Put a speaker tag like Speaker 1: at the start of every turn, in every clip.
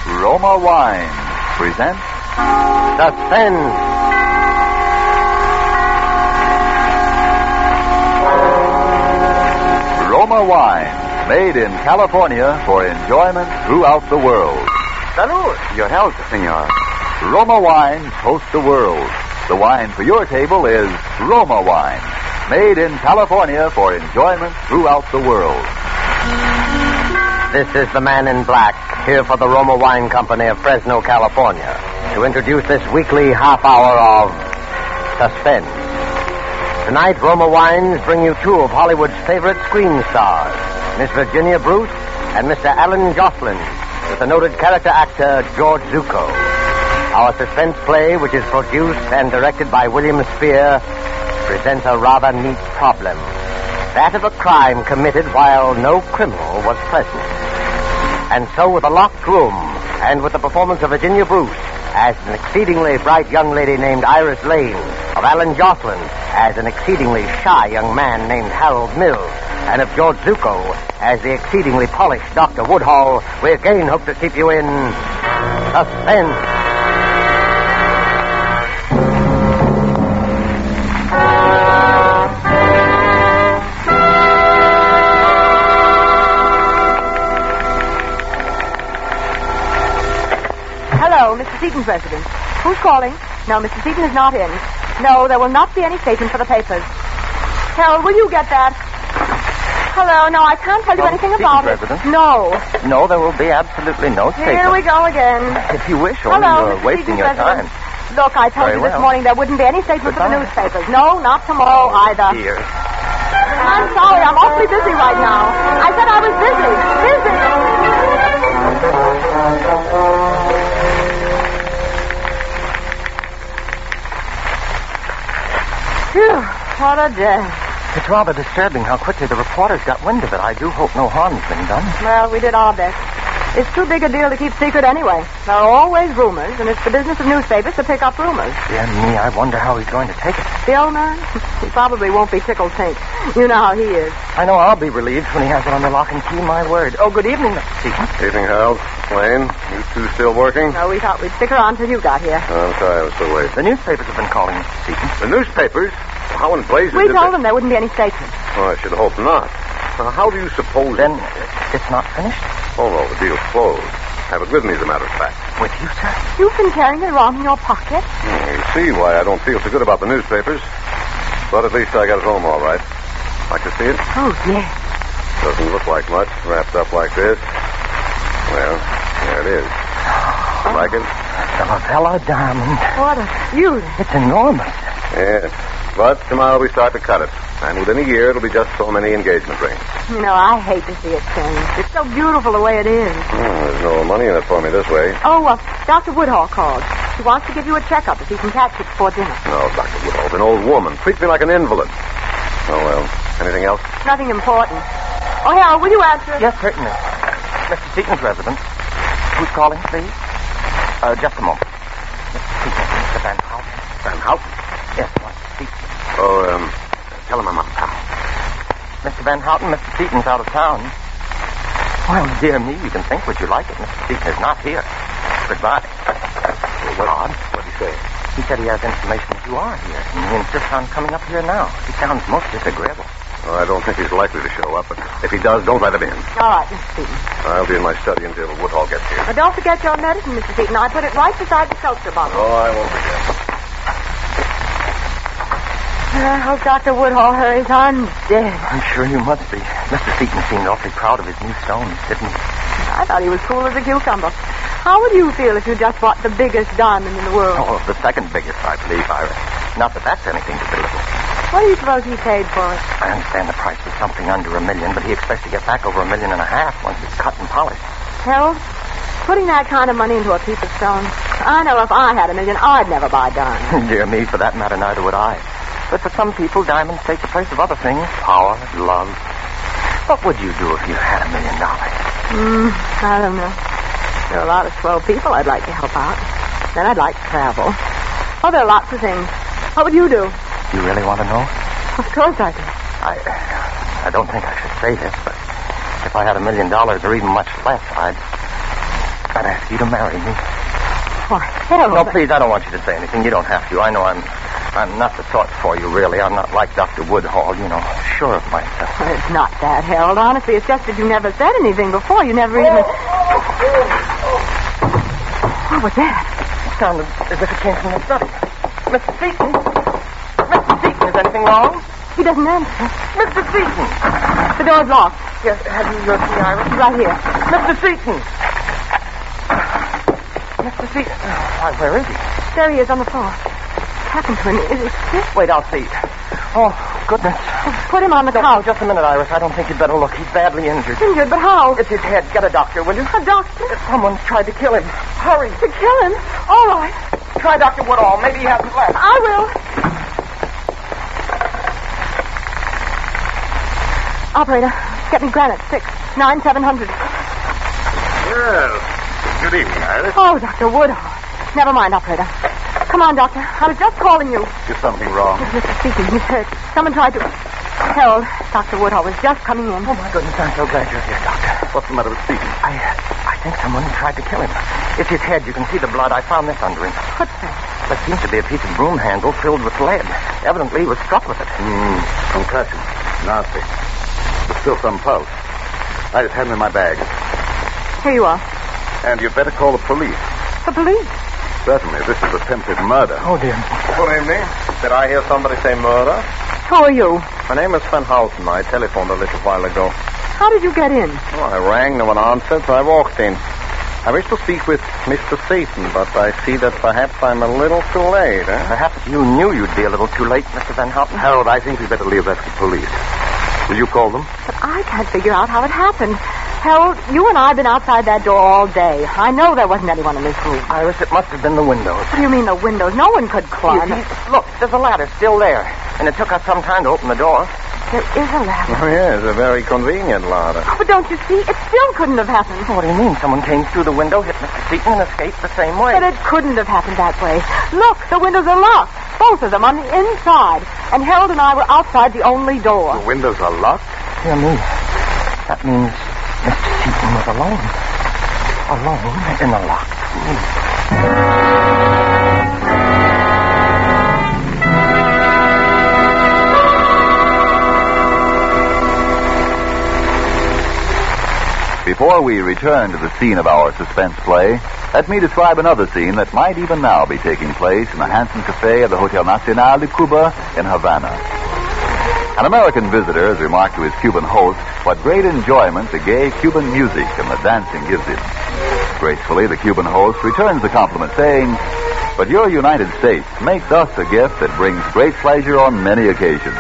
Speaker 1: Roma Wine presents
Speaker 2: Suspense.
Speaker 1: Roma Wine, made in California for enjoyment throughout the world.
Speaker 2: Salud.
Speaker 1: Your health, senor. Roma Wine toast the world. The wine for your table is Roma Wine, made in California for enjoyment throughout the world.
Speaker 2: This is the man in black, here for the Roma Wine Company of Fresno, California, to introduce this weekly half hour of Suspense. Tonight, Roma Wines bring you two of Hollywood's favorite screen stars, Miss Virginia Bruce and Mr. Alan Jocelyn, with the noted character actor George Zucco. Our suspense play, which is produced and directed by William Spear, presents a rather neat problem. That of a crime committed while no criminal was present. And so, with a locked room, and with the performance of Virginia Bruce as an exceedingly bright young lady named Iris Lane, of Alan Jocelyn as an exceedingly shy young man named Harold Mills, and of George Zucco as the exceedingly polished Dr. Woodhall, we again hope to keep you in suspense.
Speaker 3: Mr. Seaton's residence. Who's calling? No, Mr. Seaton is not in. No, there will not be any statement for the papers. Harold, will you get that? Hello, no, I can't tell you anything about it.
Speaker 2: Residence?
Speaker 3: No.
Speaker 2: No, there will be absolutely no statement.
Speaker 3: Here we go again.
Speaker 2: If you wish, only
Speaker 3: Hello,
Speaker 2: you're wasting your time.
Speaker 3: Look, I told you this morning there wouldn't be any statement for the newspapers. No, not tomorrow either.
Speaker 2: Dear.
Speaker 3: I'm sorry, I'm awfully busy right now. I said I was busy. Phew, what a day.
Speaker 2: It's rather disturbing how quickly the reporters got wind of it. I do hope no harm's been done.
Speaker 3: Well, we did our best. It's too big a deal to keep secret anyway. There are always rumors, and it's the business of newspapers to pick up rumors.
Speaker 2: Dear me, I wonder how he's going to take it.
Speaker 3: Bill, man? He probably won't be tickled pink. You know how he is.
Speaker 2: I know I'll be relieved when he has it on the lock and key, my word. Oh, good evening, Mr. Seaton.
Speaker 4: Evening, Harold. Lane, you two still working?
Speaker 3: No, we thought we'd stick around till you got here.
Speaker 4: I'm sorry I was so late.
Speaker 2: The newspapers have been calling, Mr. Seaton.
Speaker 4: The newspapers? How in blazes
Speaker 3: We told them there wouldn't be any statement.
Speaker 4: Oh, I should hope not. Now, how do you suppose...
Speaker 2: Then it's not finished?
Speaker 4: Oh, no, the deal's closed. Have it with me, as a matter of fact.
Speaker 2: With you, sir?
Speaker 3: You've been carrying it around in your pocket?
Speaker 4: You see why I don't feel so good about the newspapers. But at least I got it home all right. Like to see it?
Speaker 3: Oh, yes.
Speaker 4: Doesn't look like much, wrapped up like this. Well, there it is. You like it?
Speaker 2: The Lavella diamond.
Speaker 3: What a beauty.
Speaker 2: It's enormous.
Speaker 4: Yes. But tomorrow we start to cut it. And within a year, it'll be just so many engagement rings.
Speaker 3: You know, I hate to see it change. It's so beautiful the way it is.
Speaker 4: There's no money in it for me this way.
Speaker 3: Oh, Dr. Woodhall called. He wants to give you a checkup if he can catch it before dinner.
Speaker 4: No, Dr. Woodhall's an old woman. Treats me like an invalid. Oh, well. Anything else?
Speaker 3: Nothing important. Oh, Harold, will you answer it?
Speaker 2: Yes, certainly. Mr. Seaton's residence. Who's calling, please? Just a moment. Mr. Seaton, Mr. Van Houten.
Speaker 4: Van Houten?
Speaker 2: Yes, wants to speak.
Speaker 4: Oh, tell him I'm out of town.
Speaker 2: Mr. Van Houten, Mr. Seaton's out of town. Well, dear me, you can think what you like, but Mr. Seaton is not here. Goodbye.
Speaker 4: Well, what? What did he say?
Speaker 2: He said he has information that you are here, and he insists on coming up here now. He sounds most disagreeable.
Speaker 4: Oh, I don't think he's likely to show up, but if he does, don't let him in.
Speaker 3: All right, Mr. Seaton.
Speaker 4: I'll be in my study until Woodhall gets here.
Speaker 3: But don't forget your medicine, Mr. Seaton. I put it right beside the seltzer bottle.
Speaker 4: Oh, I won't forget.
Speaker 3: I hope Dr. Woodhall hurries on dead.
Speaker 2: I'm sure you must be. Mr. Seaton seemed awfully proud of his new stones, didn't he?
Speaker 3: I thought he was cool as a cucumber. How would you feel if you just bought the biggest diamond in the world?
Speaker 2: Oh, the second biggest, I believe, Iris. Not that that's anything to belittle.
Speaker 3: What do you suppose he paid for it?
Speaker 2: I understand the price was something under $1 million, but he expects to get back over $1.5 million once it's cut and polished.
Speaker 3: Harold, putting that kind of money into a piece of stone, I know if I had $1 million, I'd never buy diamonds.
Speaker 2: Dear me, for that matter, neither would I. But for some people, diamonds take the place of other things. Power, love. What would you do if you had $1 million?
Speaker 3: I don't know. There are a lot of swell people I'd like to help out. Then I'd like to travel. Oh, there are lots of things. What would you do?
Speaker 2: You really want to know?
Speaker 3: Of course I do.
Speaker 2: I don't think I should say this, but if I had $1 million or even much less, I'd I'd ask you to marry me.
Speaker 3: Why, Harold...
Speaker 2: No, please, I don't want you to say anything. You don't have to. I know I'm not the sort for you, really. I'm not like Dr. Woodhall, sure of myself.
Speaker 3: Well, it's not that, Harold. Honestly, it's just that you never said anything before. You never even... What was that?
Speaker 2: It sounded as if it came from the study. Mr. Seaton? Mr. Seaton, is anything wrong?
Speaker 3: He doesn't answer.
Speaker 2: Mr. Seaton!
Speaker 3: The door's locked.
Speaker 2: Yes, have you your key, Iris?
Speaker 3: Right here.
Speaker 2: Mr. Seaton! Mr. Seaton. Why, where is he?
Speaker 3: There he is on the floor. What happened to him? Is he sick?
Speaker 2: Wait, I'll see. Oh, goodness.
Speaker 3: Put him on the couch.
Speaker 2: Just a minute, Iris. I don't think you'd better look. He's badly injured.
Speaker 3: Injured, but how?
Speaker 2: It's his head. Get a doctor, will you?
Speaker 3: A doctor?
Speaker 2: Someone tried to kill him. Hurry.
Speaker 3: To kill him? All right.
Speaker 2: Try Dr. Woodhall. Maybe he hasn't left.
Speaker 3: I will. Operator, get me granite. 6-9-700.
Speaker 4: Well, good evening, Iris.
Speaker 3: Oh, Dr. Woodhall. Never mind, operator. Come on, doctor. I was just calling you.
Speaker 4: Is something wrong?
Speaker 3: It's Mr. Seaton. He's hurt. Someone tried to... Harold, Dr. Woodhall was just coming in.
Speaker 2: Oh, my goodness, I'm so glad you're here, Doctor.
Speaker 4: What's the matter with Seaton?
Speaker 2: I think someone tried to kill him. It's his head. You can see the blood. I found this under him.
Speaker 3: What's that?
Speaker 2: There seems to be a piece of broom handle filled with lead. Evidently, he was struck with it.
Speaker 4: Concussion. Nasty. There's still some pulse. I just had him in my bag.
Speaker 3: Here you are.
Speaker 4: And you'd better call the police.
Speaker 3: The police?
Speaker 4: Certainly, this is attempted murder.
Speaker 2: Oh, dear.
Speaker 5: Good evening. Did I hear somebody say murder?
Speaker 3: Who are you?
Speaker 5: My name is Van Houten. I telephoned a little while ago.
Speaker 3: How did you get in?
Speaker 5: I rang, no one answered, so I walked in. I wish to speak with Mr. Seaton, but I see that perhaps I'm a little too late, eh?
Speaker 2: Perhaps you knew you'd be a little too late, Mr. Van Houten.
Speaker 4: Harold, I think we'd better leave that to the police. Will you call them?
Speaker 3: But I can't figure out how it happened. Harold, you and I have been outside that door all day. I know there wasn't anyone in this room.
Speaker 2: Iris, it must have been the windows.
Speaker 3: What do you mean the windows? No one could climb.
Speaker 2: Look, there's a ladder still there. And it took us some time to open the door.
Speaker 3: There is a ladder.
Speaker 5: Oh, yes, a very convenient ladder.
Speaker 3: Oh, but don't you see? It still couldn't have happened.
Speaker 2: What do you mean? Someone came through the window, hit Mr. Seaton, and escaped the same way.
Speaker 3: But it couldn't have happened that way. Look, the windows are locked. Both of them on the inside. And Harold and I were outside the only door.
Speaker 4: The windows are locked?
Speaker 2: Dear me. That means Mr. Seaton was alone. Alone in a locked room.
Speaker 1: Before we return to the scene of our suspense play, let me describe another scene that might even now be taking place in the handsome cafe of the Hotel Nacional de Cuba in Havana. An American visitor has remarked to his Cuban host what great enjoyment the gay Cuban music and the dancing gives him. Gracefully, the Cuban host returns the compliment, saying, "But your United States makes us a gift that brings great pleasure on many occasions.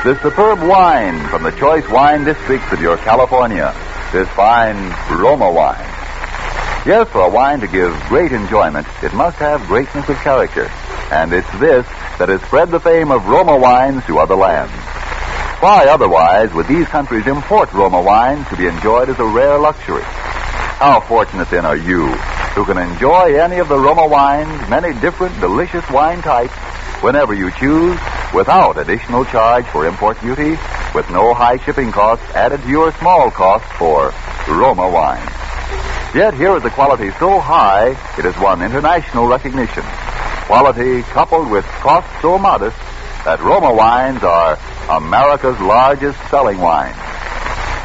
Speaker 1: This superb wine from the choice wine districts of your California, this fine Roma wine. Yes, for a wine to give great enjoyment, it must have greatness of character. And it's this that has spread the fame of Roma wines to other lands. Why otherwise would these countries import Roma wine to be enjoyed as a rare luxury? How fortunate then are you who can enjoy any of the Roma wines, many different delicious wine types, whenever you choose, without additional charge for import duty, with no high shipping costs added to your small cost for Roma wine. Yet here is a quality so high it has won international recognition. Quality coupled with cost so modest that Roma wines are America's largest selling wines.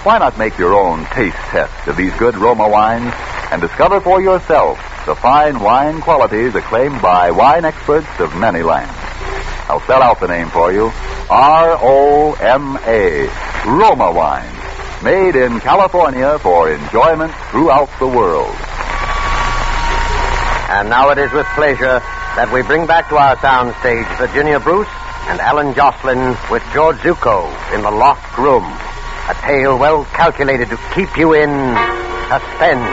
Speaker 1: Why not make your own taste test of these good Roma wines and discover for yourself the fine wine qualities acclaimed by wine experts of many lands? I'll spell out the name for you. R-O-M-A. Roma wine. Made in California for enjoyment throughout the world.
Speaker 2: And now it is with pleasure that we bring back to our soundstage Virginia Bruce and Alan Jocelyn with George Zucco in The Locked Room. A tale well calculated to keep you in suspense.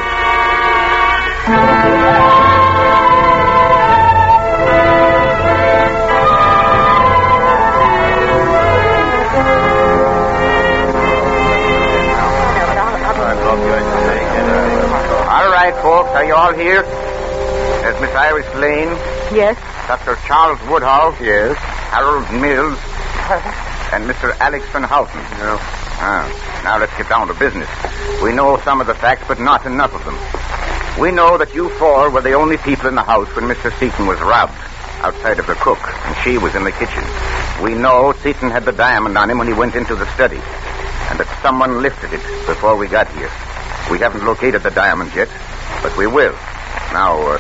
Speaker 5: All right, folks, are you all here? There's Miss Iris Lane.
Speaker 3: Yes?
Speaker 5: Dr. Charles Woodhall.
Speaker 4: Yes.
Speaker 5: Harold Mills. And Mr. Alex Van Houten. Now let's get down to business. We know some of the facts, but not enough of them.
Speaker 6: We know that you four were the only people in the house when Mr. Seaton was robbed, outside of the cook, and she was in the kitchen. We know Seaton had the diamond on him when he went into the study, and that someone lifted it before we got here. We haven't located the diamond yet, but we will. Now,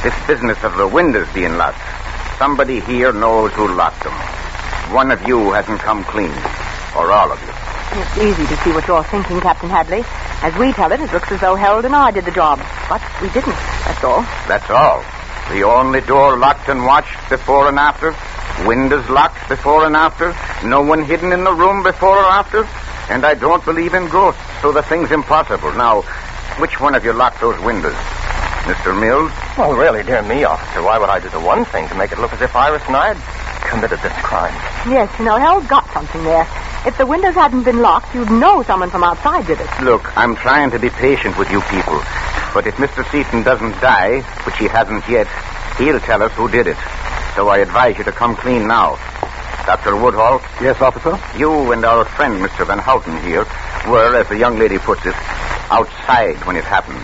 Speaker 6: this business of the windows being locked, somebody here knows who locked them. One of you hasn't come clean, or all of you.
Speaker 3: It's easy to see what you're thinking, Captain Hadley. As we tell it, it looks as though Harold and I did the job. But we didn't, that's all.
Speaker 6: That's all. The only door locked and watched before and after. Windows locked before and after. No one hidden in the room before or after. And I don't believe in ghosts, so the thing's impossible. Now, which one of you locked those windows? Mr. Mills?
Speaker 2: Well, really, dear me, officer, why would I do the one thing to make it look as if Iris and I had committed this crime?
Speaker 3: Yes, Harold got something there. If the windows hadn't been locked, you'd know someone from outside did it.
Speaker 6: Look, I'm trying to be patient with you people. But if Mr. Seaton doesn't die, which he hasn't yet, he'll tell us who did it. So I advise you to come clean now. Dr. Woodhall?
Speaker 5: Yes, officer?
Speaker 6: You and our friend, Mr. Van Houten here, were, as the young lady puts it, outside when it happened.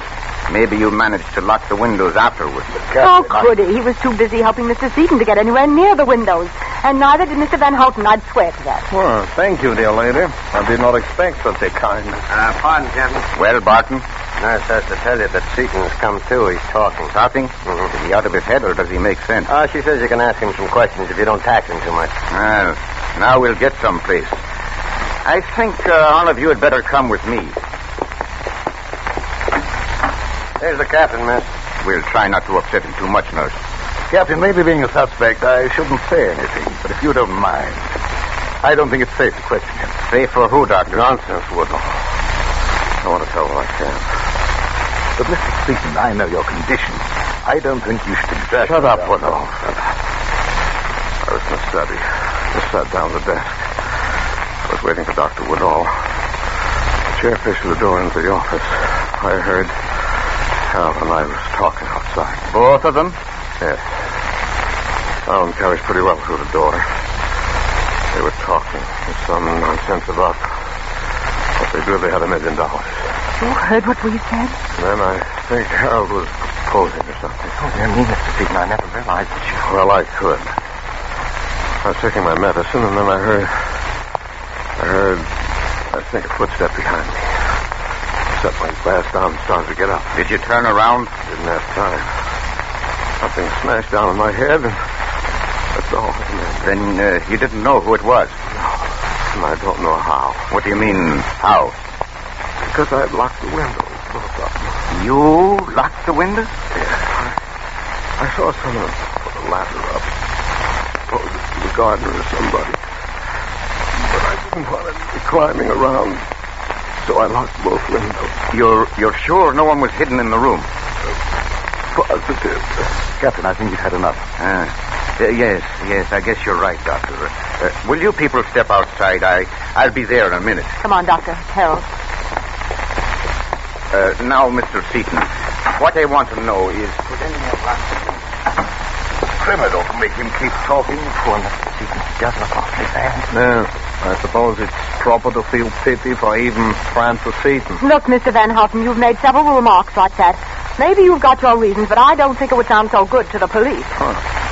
Speaker 6: Maybe you managed to lock the windows afterwards.
Speaker 3: How could he? He was too busy helping Mr. Seaton to get anywhere near the windows. And neither did Mr. Van Houten, I'd swear to that.
Speaker 5: Well, thank you, dear lady. I did not expect such a kindness.
Speaker 2: Pardon, Captain.
Speaker 6: Well, Barton?
Speaker 2: Nurse has to tell you that Seaton's come to. He's talking.
Speaker 6: Talking? Mm-hmm. Is he out of his head, or does he make sense?
Speaker 2: She says you can ask him some questions if you don't tax him too much.
Speaker 6: Well, now we'll get someplace. I think all of you had better come with me.
Speaker 2: There's the captain, miss.
Speaker 6: We'll try not to upset him too much, nurse.
Speaker 5: Captain, maybe being a suspect, I shouldn't say anything, but if you don't mind, I don't think it's safe to question him.
Speaker 6: Safe for who, Doctor?
Speaker 5: Nonsense, Woodall. I want to tell what I can. But, Mr. Seaton, I know your condition. I don't think you should exaggerate.
Speaker 4: Shut up, Woodall. I was in the study. Just sat down at the desk. I was waiting for Dr. Woodall. The chair faced the door into the office. I heard Harold and I was talking outside.
Speaker 6: Both of them?
Speaker 4: Yes. Sound carries pretty well through the door. They were talking. There's some nonsense about what they do. They had $1 million.
Speaker 3: You heard what we said?
Speaker 4: Then I think Harold was proposing or something.
Speaker 2: Oh, dear me, Mr. Seaton, I never realized that you...
Speaker 4: Well, I could. I was taking my medicine, and then I heard, I think, a footstep behind me. Suddenly flashed down and started to get up.
Speaker 6: Did you turn around?
Speaker 4: Didn't have time. Something smashed down on my head, and that's all.
Speaker 6: Then you didn't know who it was?
Speaker 4: No. And I don't know how.
Speaker 6: What do you mean, how?
Speaker 4: Because I had locked the windows, both of them.
Speaker 6: You locked the windows?
Speaker 4: Yes. I saw someone put a ladder up. Suppose it's the gardener or somebody. But I didn't want to be climbing around, so I locked both windows.
Speaker 6: You're sure no one was hidden in the room?
Speaker 4: Positive.
Speaker 5: Captain, I think you've had enough.
Speaker 6: Yes, I guess you're right, Doctor. Will you people step outside? I'll be there in a minute.
Speaker 3: Come on, Doctor. Harold.
Speaker 6: Now, Mr. Seaton, what I want to know is... Could any of us...
Speaker 5: Criminal to make him keep talking.
Speaker 2: Poor Mr. Seaton, he does look awfully bad.
Speaker 5: No, I suppose it's proper to feel pity for even Francis Seaton.
Speaker 3: Look, Mr. Van Houten, you've made several remarks like that. Maybe you've got your reasons, but I don't think it would sound so good to the police.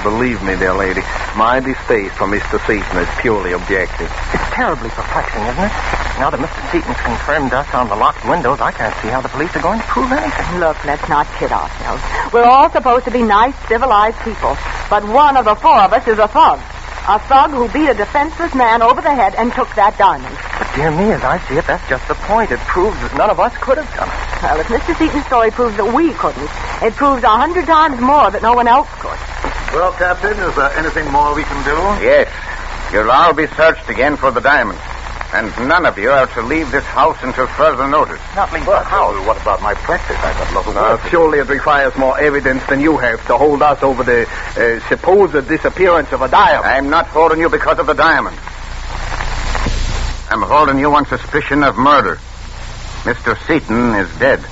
Speaker 5: Believe me, dear lady, my distaste for Mr. Seaton is purely objective.
Speaker 2: It's terribly perplexing, isn't it? Now that Mr. Seaton's confirmed us on the locked windows, I can't see how the police are going to prove anything.
Speaker 3: Look, let's not kid ourselves. We're all supposed to be nice, civilized people, but one of the four of us is a thug. A thug who beat a defenseless man over the head and took that diamond.
Speaker 2: But dear me, as I see it, that's just the point. It proves that none of us could have done it.
Speaker 3: Well, if Mr. Seaton's story proves that we couldn't, it proves 100 times more that no one else could.
Speaker 5: Well, Captain, is there anything more we can do?
Speaker 6: Yes. You'll all be searched again for the diamonds. And none of you are to leave this house until further notice.
Speaker 2: Not leave the house.
Speaker 5: What about my practice? I got lots of work. Surely it requires more evidence than you have to hold us over the supposed disappearance of a diamond.
Speaker 6: I'm not holding you because of the diamond. I'm holding you on suspicion of murder. Mr. Seaton is dead.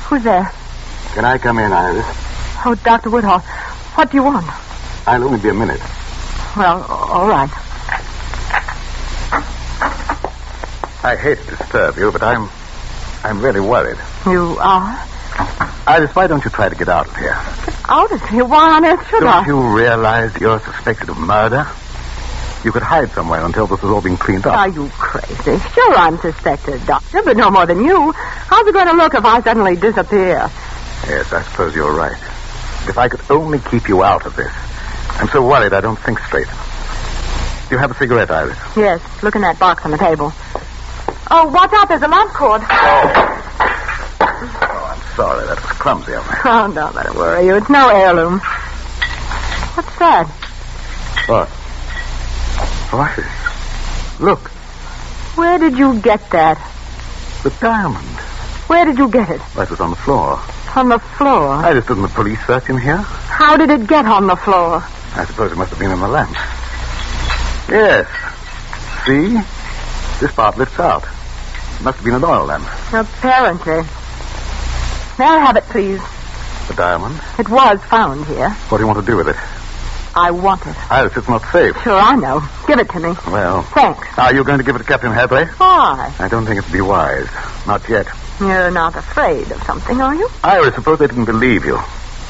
Speaker 3: Who's there?
Speaker 5: Can I come in, Iris?
Speaker 3: Oh, Dr. Woodhall, what do you want?
Speaker 4: I'll only be a minute.
Speaker 3: Well, all right.
Speaker 4: I hate to disturb you, but I'm really worried.
Speaker 3: You are?
Speaker 4: Iris, why don't you try to get out of here?
Speaker 3: Out of here? Why on earth should I?
Speaker 4: Don't you realize you're suspected of murder? You could hide somewhere until this has all been cleaned up.
Speaker 3: Are you crazy? Sure, I'm suspected, Doctor, but no more than you. How's it going to look if I suddenly disappear?
Speaker 4: Yes, I suppose you're right. If I could only keep you out of this. I'm so worried I don't think straight. Do you have a cigarette, Iris?
Speaker 3: Yes, look in that box on the table. Oh, watch out, there's a lamp cord.
Speaker 4: Oh, I'm sorry. That was clumsy of me.
Speaker 3: Oh, don't let it worry you. It's no heirloom. What's that?
Speaker 4: What? Oh, Iris. Look,
Speaker 3: Where did you get that?
Speaker 4: the diamond.
Speaker 3: Where did you get it?
Speaker 4: That was on the floor.
Speaker 3: On the floor.
Speaker 4: Iris, didn't the police search in here?
Speaker 3: How did it get on the floor?
Speaker 4: I suppose it must have been in the lamp. Yes. See? This part lifts out. It must have been an oil lamp.
Speaker 3: Apparently. May I have it, please?
Speaker 4: The diamond?
Speaker 3: It was found here.
Speaker 4: What do you want to do with it?
Speaker 3: I want it.
Speaker 4: Iris, it's not safe.
Speaker 3: Sure, I know. Give it to me.
Speaker 4: Well,
Speaker 3: Thanks.
Speaker 4: are you going to give it to Captain Hadley?
Speaker 3: Why?
Speaker 4: I don't think it'd be wise. Not yet.
Speaker 3: You're not afraid of something, are you?
Speaker 4: Iris, suppose they didn't believe you.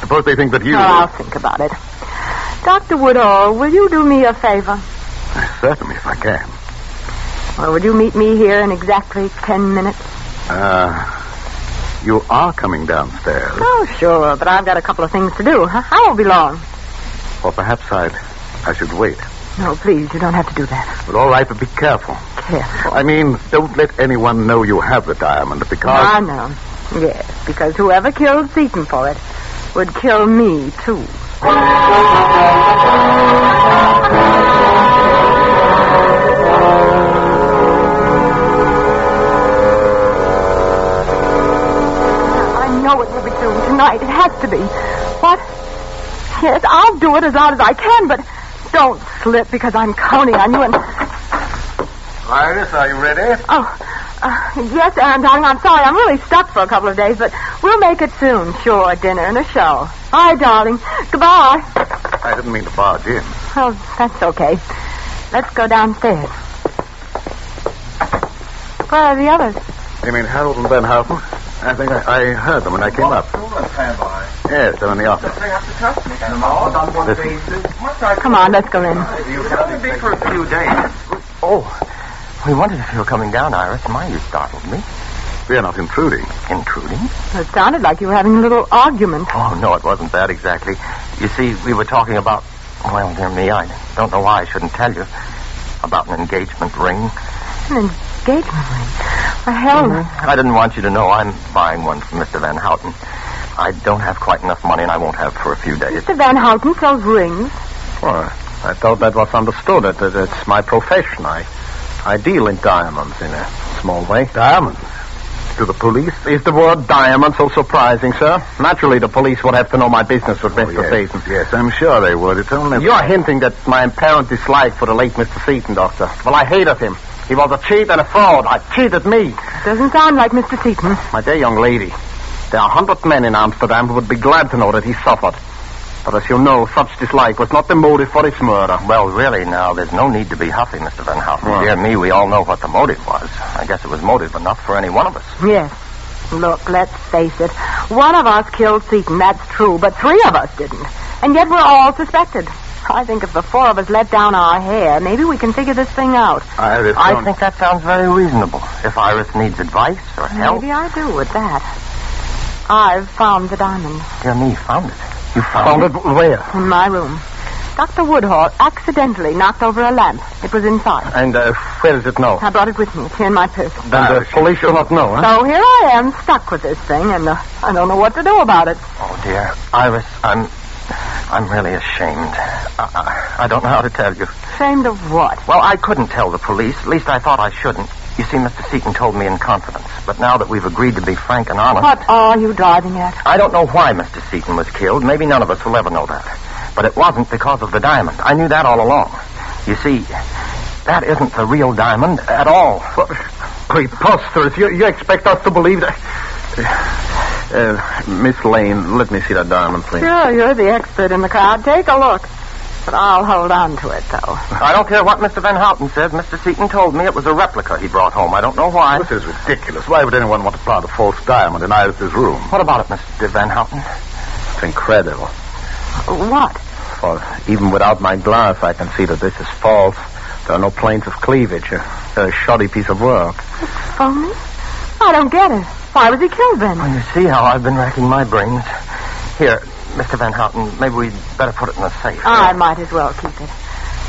Speaker 4: Suppose they think that you...
Speaker 3: Oh, I'll think about it. Dr. Woodhall, will you do me a favor?
Speaker 4: Certainly, if I can.
Speaker 3: Well, would you meet me here in exactly 10 minutes?
Speaker 4: You are coming downstairs.
Speaker 3: Oh, sure, but I've got a couple of things to do. I won't be long.
Speaker 4: Or perhaps I should wait.
Speaker 3: No, please, you don't have to do that.
Speaker 4: Well, all right, but be careful.
Speaker 3: Careful.
Speaker 4: I mean, don't let anyone know you have the diamond, because...
Speaker 3: I know. Yes, because whoever killed Seaton for it would kill me, too. I know it will be soon tonight. It has to be. What? Yes, I'll do it as loud as I can, but don't slip because I'm counting on you and...
Speaker 4: Iris, are you ready?
Speaker 3: Yes, Aaron, darling, I'm sorry. I'm really stuck for a couple of days, but we'll make it soon. Sure, dinner and a show. Bye, darling. Goodbye.
Speaker 4: I didn't mean to barge in.
Speaker 3: Oh, that's okay. Let's go downstairs. Where are the others?
Speaker 4: You mean Harold and Ben Houghton? I think I heard them when I came up. Yes, they're in the office.
Speaker 3: Come on, let's go in.
Speaker 5: For a few days.
Speaker 2: Oh, we wondered if you were coming down, Iris. My, you startled me.
Speaker 4: We're not intruding.
Speaker 2: Intruding?
Speaker 3: It sounded like you were having a little argument.
Speaker 2: Oh, no, it wasn't that exactly. You see, we were talking about... Well, dear me, I don't know why I shouldn't tell you. About an engagement ring.
Speaker 3: An engagement ring? For hell,
Speaker 2: I didn't want you to know I'm buying one for Mr. Van Houten. I don't have quite enough money, and I won't have for a few days.
Speaker 3: Mr. Van Houten sells rings.
Speaker 5: Well, I thought that was understood. It's my profession. I deal in diamonds in a small way.
Speaker 4: Diamonds? To the police?
Speaker 5: Is the word diamond so surprising, sir? Naturally, the police would have to know my business with Mr. Seaton.
Speaker 4: Yes, I'm sure they would. It's only...
Speaker 5: You're hinting that my apparent dislike for the late Mr. Seaton, Doctor. Well, I hated him. He was a cheat and a fraud. He cheated me.
Speaker 3: Doesn't sound like Mr. Seaton.
Speaker 5: My dear young lady, there are 100 men in Amsterdam who would be glad to know that he suffered. But as you know, such dislike was not the motive for his murder.
Speaker 2: Well, really, now, there's no need to be huffy, Mr. Van Houten.
Speaker 5: Well.
Speaker 2: Dear me, we all know what the motive was. I guess it was motive enough for any one of us.
Speaker 3: Yes. Look, let's face it. One of us killed Seaton, that's true, but 3 of us didn't. And yet we're all suspected. I think if the 4 of us let down our hair, maybe we can figure this thing out.
Speaker 4: Iris,
Speaker 2: I think that sounds very reasonable. If Iris needs advice or help...
Speaker 3: Maybe I do with that. I've found the diamond.
Speaker 2: Dear me, found it. You found it?
Speaker 5: Where?
Speaker 3: In my room. Dr. Woodhall accidentally knocked over a lamp. It was inside.
Speaker 5: And where is it now?
Speaker 3: I brought it with me. It's here in my purse.
Speaker 5: Then the police should not know, huh?
Speaker 3: So here I am, stuck with this thing, and I don't know what to do about it.
Speaker 2: Oh, dear. Iris, I'm really ashamed. I don't know how to tell you.
Speaker 3: Ashamed of what?
Speaker 2: Well, I couldn't tell the police. At least I thought I shouldn't. You see, Mr. Seaton told me in confidence. But now that we've agreed to be frank and honest...
Speaker 3: What are you driving at?
Speaker 2: I don't know why Mr. Seaton was killed. Maybe none of us will ever know that. But it wasn't because of the diamond. I knew that all along. You see, that isn't the real diamond at all.
Speaker 5: Preposterous. You expect us to believe that... Miss Lane, let me see that diamond, please.
Speaker 3: Sure, you're the expert in the crowd. Take a look. But I'll hold on to it, though.
Speaker 2: I don't care what Mr. Van Houten says. Mr. Seaton told me it was a replica he brought home. I don't know why.
Speaker 1: This is ridiculous. Why would anyone want to plant a false diamond in Iris's room?
Speaker 2: What about it, Mr. Van Houten?
Speaker 5: It's incredible.
Speaker 3: What?
Speaker 5: For even without my glass, I can see that this is false. There are no planes of cleavage. A shoddy piece of work.
Speaker 3: Phony? I don't get it. Why was he killed then?
Speaker 2: Well, you see how I've been racking my brains. Here, Mr. Van Houten, maybe we'd better put it in the safe.
Speaker 3: I might as well keep it.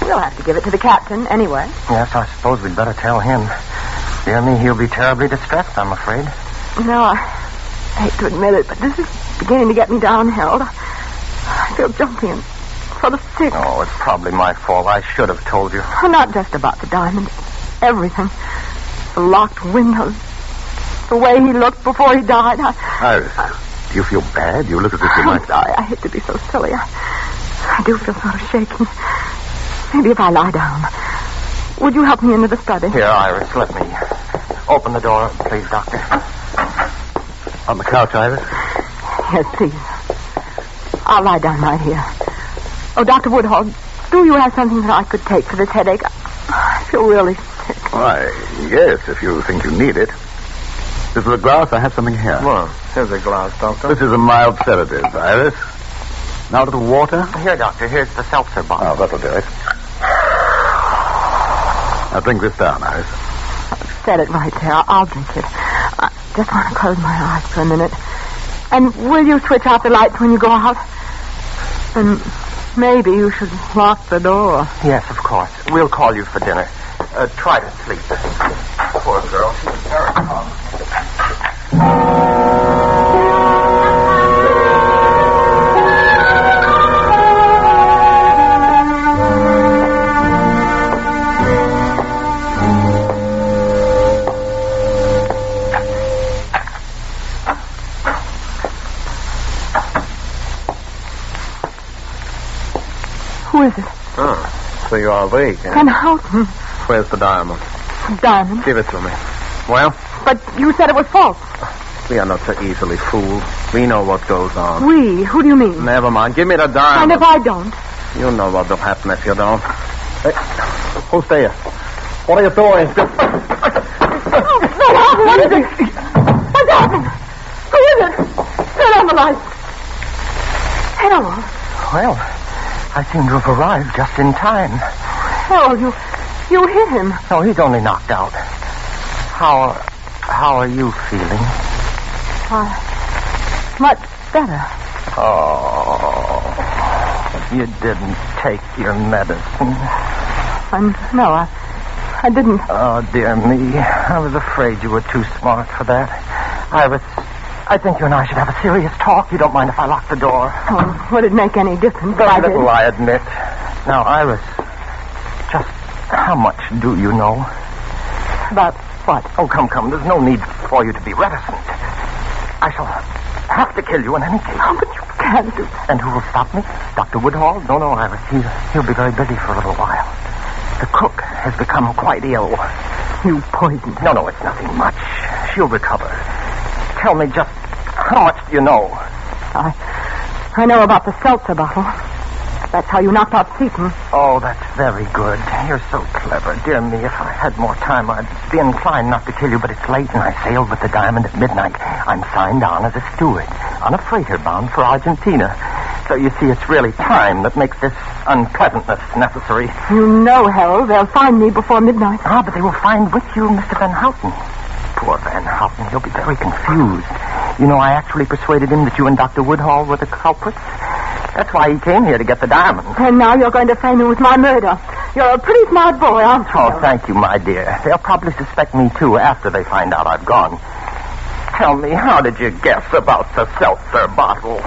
Speaker 3: We'll have to give it to the captain anyway.
Speaker 2: Yes, I suppose we'd better tell him. Dear me, he'll be terribly distressed, I'm afraid.
Speaker 3: No, I hate to admit it, but this is beginning to get me down, Harold. I feel jumpy and sort of sick.
Speaker 2: Oh, it's probably my fault. I should have told you.
Speaker 3: Not just about the diamond. Everything. The locked windows. The way he looked before he died.
Speaker 1: Iris, do you feel bad? You look as if you
Speaker 3: I'm
Speaker 1: might...
Speaker 3: sorry. I hate to be so silly. I do feel sort of shaky. Maybe if I lie down. Would you help me into the study?
Speaker 2: Here, Iris, let me open the door, please, Doctor.
Speaker 1: On the couch, Iris?
Speaker 3: Yes, please. I'll lie down right here. Oh, Dr. Woodhall, do you have something that I could take for this headache? I feel really sick.
Speaker 1: Why, yes, if you think you need it. This is a glass. I have something here.
Speaker 5: Well, here's a glass, Doctor.
Speaker 1: This is a mild sedative, Iris. Now a little water.
Speaker 2: Here, Doctor, here's the seltzer bottle.
Speaker 1: Oh, that'll do it. Now drink this down, Iris.
Speaker 3: Set it right there. I'll drink it. I just want to close my eyes for a minute. And will you switch off the lights when you go out? And maybe you should lock the door.
Speaker 2: Yes, of course. We'll call you for dinner. Try to sleep. Poor girl. She's very calm.
Speaker 3: Who is it?
Speaker 5: Oh, so you are awake, eh?
Speaker 3: Van Houten.
Speaker 5: Where's the diamond?
Speaker 3: Diamond.
Speaker 5: Give it to me. Well,
Speaker 3: But you said it was false.
Speaker 5: we are not so easily fooled. We know what goes on.
Speaker 3: We? Who do you mean?
Speaker 5: Never mind. Give me the
Speaker 3: And
Speaker 5: diamond.
Speaker 3: if I don't?
Speaker 5: You know what will happen if you don't. Hey, who's there? What are you doing?
Speaker 3: What is it? What's happened? Who is it? Turn on the lights. Harold.
Speaker 2: Well, I seem to have arrived just in time.
Speaker 3: Harold, you hit him.
Speaker 2: No, he's only knocked out. How are you feeling?
Speaker 3: Much better.
Speaker 2: Oh, you didn't take your medicine.
Speaker 3: No, I didn't.
Speaker 2: Oh, dear me. I was afraid you were too smart for that. Iris, I think you and I should have a serious talk. You don't mind if I lock the door?
Speaker 3: Oh, would it make any difference?
Speaker 2: Very little, I admit. Now, Iris, just how much do you know?
Speaker 3: About what?
Speaker 2: Oh, come. There's no need for you to be reticent. I shall have to kill you in any case.
Speaker 3: Oh, but you can't do that.
Speaker 2: And who will stop me? Dr. Woodhall? No, Iris. He'll be very busy for a little while. The cook has become quite ill.
Speaker 3: You poisoned her.
Speaker 2: No, it's nothing much. She'll recover. Tell me just how much do you know?
Speaker 3: I know about the seltzer bottle. That's how you knocked out Seaton.
Speaker 2: Oh, that's very good. You're so clever. Dear me, if I had more time, I'd be inclined not to kill you, but it's late, and I sailed with the diamond at midnight. I'm signed on as a steward on a freighter bound for Argentina. So you see, it's really time that makes this unpleasantness necessary.
Speaker 3: You know, Harold, they'll find me before midnight.
Speaker 2: Ah, but they will find with you Mr. Van Houten. Poor Van Houten. He'll be very confused. You know, I actually persuaded him that you and Dr. Woodhall were the culprits. That's why he came here, to get the diamond.
Speaker 3: And now you're going to frame him with my murder. You're a pretty smart boy, aren't you?
Speaker 2: Oh, thank you, my dear. They'll probably suspect me, too, after they find out I've gone. Tell me, how did you guess about the seltzer bottle?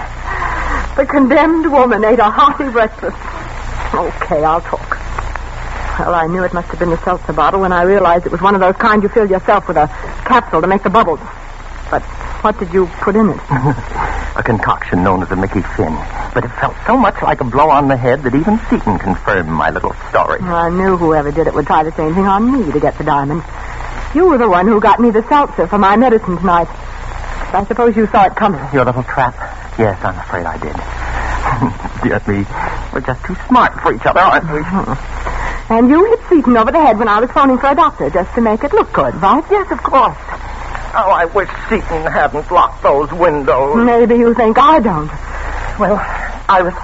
Speaker 3: The condemned woman ate a hearty breakfast. Okay, I'll talk. Well, I knew it must have been the seltzer bottle when I realized it was one of those kind you fill yourself with a capsule to make the bubbles. But what did you put in it?
Speaker 2: A concoction known as a Mickey Finn. But it felt so much like a blow on the head that even Seaton confirmed my little story.
Speaker 3: I knew whoever did it would try the same thing on me to get the diamond. You were the one who got me the seltzer for my medicine tonight. I suppose you saw it coming.
Speaker 2: Your little trap? Yes, I'm afraid I did. Dear me, we're just too smart for each other, aren't we?
Speaker 3: And you hit Seaton over the head when I was phoning for a doctor, just to make it look good, right?
Speaker 2: Yes, of course. Oh, I wish Seaton hadn't locked those windows.
Speaker 3: Maybe you think I don't.
Speaker 2: Well, Iris.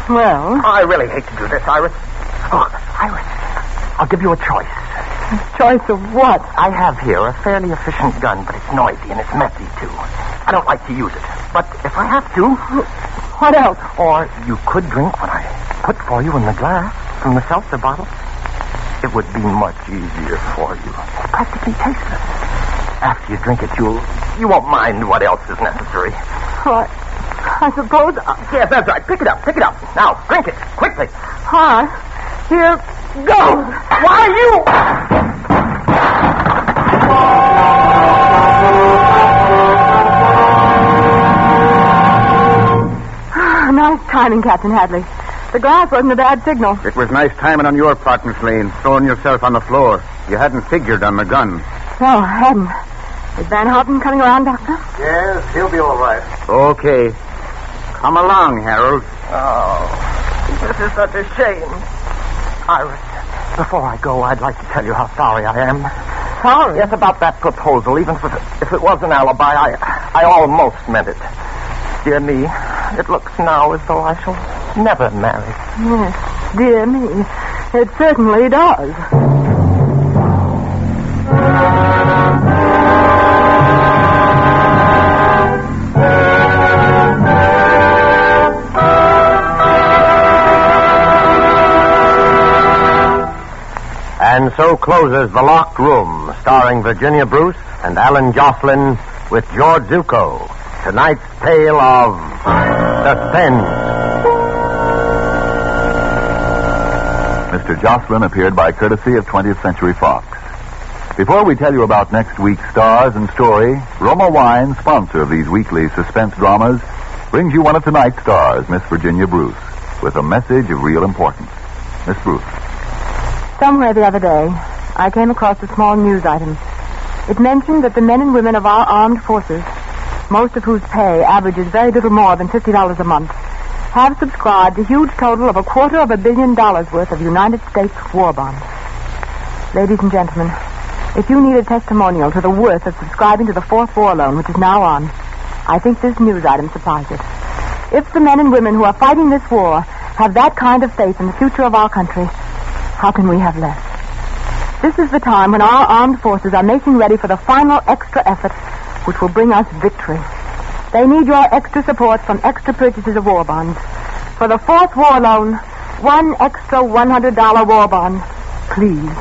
Speaker 3: Well?
Speaker 2: I really hate to do this, Iris. Oh, Iris, I'll give you a choice.
Speaker 3: Choice of what?
Speaker 2: I have here a fairly efficient gun, but it's noisy and it's messy, too. I don't like to use it. But if I have to...
Speaker 3: What else?
Speaker 2: Or you could drink what I put for you in the glass from the seltzer bottle. It would be much easier for you. It's practically tasteless. After you drink it, you won't mind what else is necessary.
Speaker 3: What? I suppose...
Speaker 2: Yes, that's right. Pick it up. Now, drink it. Quickly.
Speaker 3: All right. Here goes.
Speaker 2: Why, you...
Speaker 3: Nice timing, Captain Hadley. The glass wasn't a bad signal.
Speaker 6: It was nice timing on your part, Miss Lane, throwing yourself on the floor. You hadn't figured on the gun.
Speaker 3: No, I hadn't. Is Van Houten coming around, Doctor?
Speaker 5: Yes, he'll be all right.
Speaker 6: Okay. Come along, Harold.
Speaker 2: Oh, this is such a shame. Iris, before I go, I'd like to tell you how sorry I am.
Speaker 3: Sorry?
Speaker 2: Yes, about that proposal. Even if it was an alibi, I almost meant it. Dear me, it looks now as though I shall never marry.
Speaker 3: Yes, dear me. It certainly does.
Speaker 2: And so closes The Locked Room, starring Virginia Bruce and Alan Jocelyn with George Zucco. Tonight's tale of Suspense.
Speaker 1: Mr. Jocelyn appeared by courtesy of 20th Century Fox. Before we tell you about next week's stars and story, Roma Wine, sponsor of these weekly suspense dramas, brings you one of tonight's stars, Miss Virginia Bruce, with a message of real importance. Miss Bruce.
Speaker 3: Somewhere the other day, I came across a small news item. It mentioned that the men and women of our armed forces, most of whose pay averages very little more than $50 a month, have subscribed a huge total of $250 million worth of United States war bonds. Ladies and gentlemen, if you need a testimonial to the worth of subscribing to the Fourth War Loan, which is now on, I think this news item supplies it. If the men and women who are fighting this war have that kind of faith in the future of our country, how can we have less? This is the time when our armed forces are making ready for the final extra effort which will bring us victory. They need your extra support from extra purchases of war bonds. For the Fourth War Loan, one extra $100 war bond, please.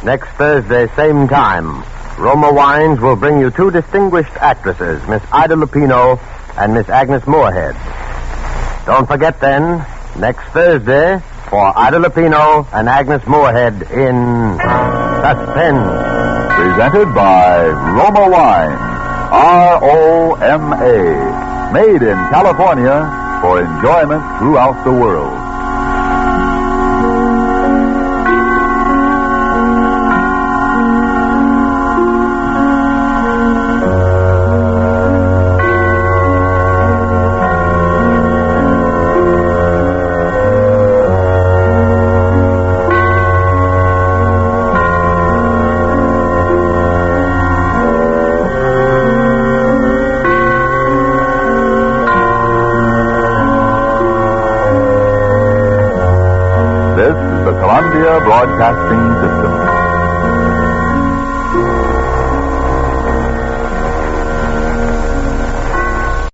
Speaker 2: Next Thursday, same time, Roma Wines will bring you two distinguished actresses, Miss Ida Lupino and Miss Agnes Moorehead. Don't forget then, next Thursday, for Ida Lupino and Agnes Moorehead in Suspense.
Speaker 1: Presented by Roma Wine, R-O-M-A. Made in California for enjoyment throughout the world. Broadcasting System.